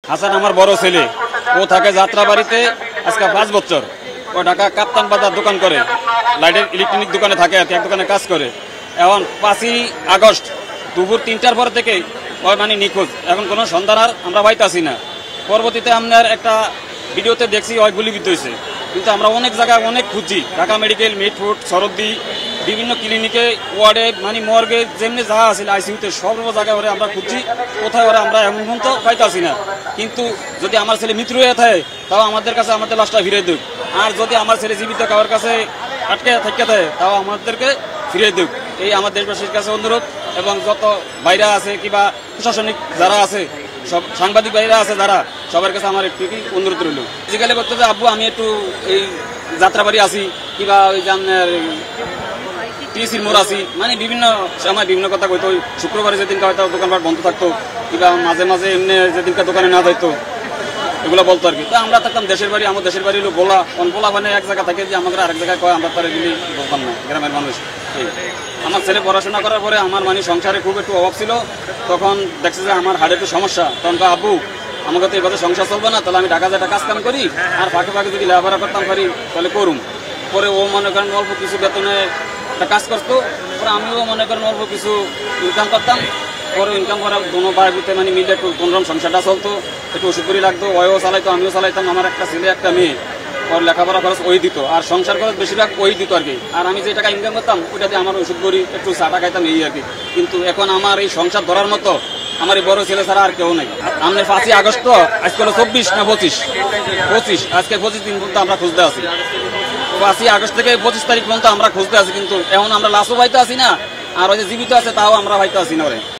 হাসান আমার বড় ছেলে, ও থাকে যাত্রাবাড়িতে আজকে 5 বছর। ও ঢাকা কাপ্তান বাজার দোকান করে, লাইটের ইলেকট্রনিক দোকানে থাকে আর কি, এক দোকানে কাজ করে। এখন 5ই আগস্ট দুপুর 3টার পর থেকে ওই মানে নিখোঁজ, এখন কোনো সন্ধান আর আমরা পাইতাছি না। পরবর্তীতে আপনার একটা ভিডিওতে দেখছি ওই গুলিবিদ্ধ হয়েছে, কিন্তু আমরা অনেক জায়গায় অনেক খুঁজছি, ঢাকা মেডিকেল, মিটফুট, সরদ্দি, বিভিন্ন ক্লিনিকে, ওয়ার্ডে, মানে মর্গে, যেমনি যা আছে আইসিইউতে, সব জায়গায় ওরা আমরা খুঁজছি, কোথায় ওরা আমরা এমন পর্যন্ত পাইতাছি না। কিন্তু যদি আমার ছেলে মৃত্যু হয়ে থাকে তাও আমাদের কাছে আমাদের লাশটা ফিরে দেব, আর যদি আমার ছেলে জীবিত কারোর কাছে আটকে থাকে তাও আমাদেরকে ফিরে দেব। এই আমার দেশবাসীর কাছে অনুরোধ, এবং যত বাইরা আছে কিংবা প্রশাসনিক যারা আছে, সব সাংবাদিক ভাইরা আছে যারা, সবার কাছে আমার একটু অনুরোধ রইল। ফিজিক্যালি বলতে যে আব্বু আমি একটু এই যাত্রাবাড়ি আছি কিংবা ওই যে আপনার টিএসির মোড় আছি, মানে বিভিন্ন সময় বিভিন্ন কথা কইতো। ওই শুক্রবারে যেদিনকে হয়তো দোকানপাট বন্ধ থাকতো কিংবা মাঝে মাঝে এমনি যেদিনকে দোকানে না যাইতো, এগুলো বলতো আর কি। তো আমরা থাকতাম দেশের বাড়ি, আমার দেশের বাড়ি হলো গোলা, গোলা মানে এক জায়গা থাকে যে আমাদের আরেক জায়গায় কয়, আমরা তার এগুলি বলতাম না, গ্রামের মানুষ। আমার ছেলে পড়াশোনা করার পরে আমার মানে সংসারে খুব একটু অভাব ছিল, তখন দেখছে যে আমার হাড়ে একটু সমস্যা, তখন তো আব্বু আমাকে তো এভাবে সংসার চলবে না, তাহলে আমি ঢাকা যেটা কাজ কাম করি, আর ফাঁকে ফাঁকে যদি লেখাপড়া করতাম পারি তাহলে করুম। পরে ও মনে করেন অল্প কিছু বেতনে একটা কাজ করতো, পরে আমিও মনে করেন অল্প কিছু ইনকাম করতাম। পরে ইনকাম করার দোনো ভাই বুতে মানে মিলে একটু কোনোরকম সংসারটা চলতো, একটু ওষুধ করি লাগতো, ওও চালাইতো আমিও চালাইতাম। আমার একটা ছেলে একটা মেয়ে, ওর লেখাপড়া খরচ ওই দিত, আর সংসার খরচ বেশিরভাগ ওই দিত আর কি। আর আমি যে টাকা ইনকাম করতাম ওইটা দিয়ে আমার ওষুধ করি, একটু চাটা খাইতাম, এই আর কি। কিন্তু এখন আমার এই সংসার ধরার মতো আমার এই বড় ছেলে ছাড়া আর কেউ নেই। আমরা 5ই আগস্ট তো আজকে হলো 24 না 25, আজকে 25 দিন পর্যন্ত আমরা খুঁজতে আছি। 5ই আগস্ট থেকে 25 তারিখ পর্যন্ত আমরা খুঁজতে আছি, কিন্তু এখন আমরা লাশও পাইতে আসি না, আর ওই যে জীবিত আছে তাও আমরা পাইতে আসি না।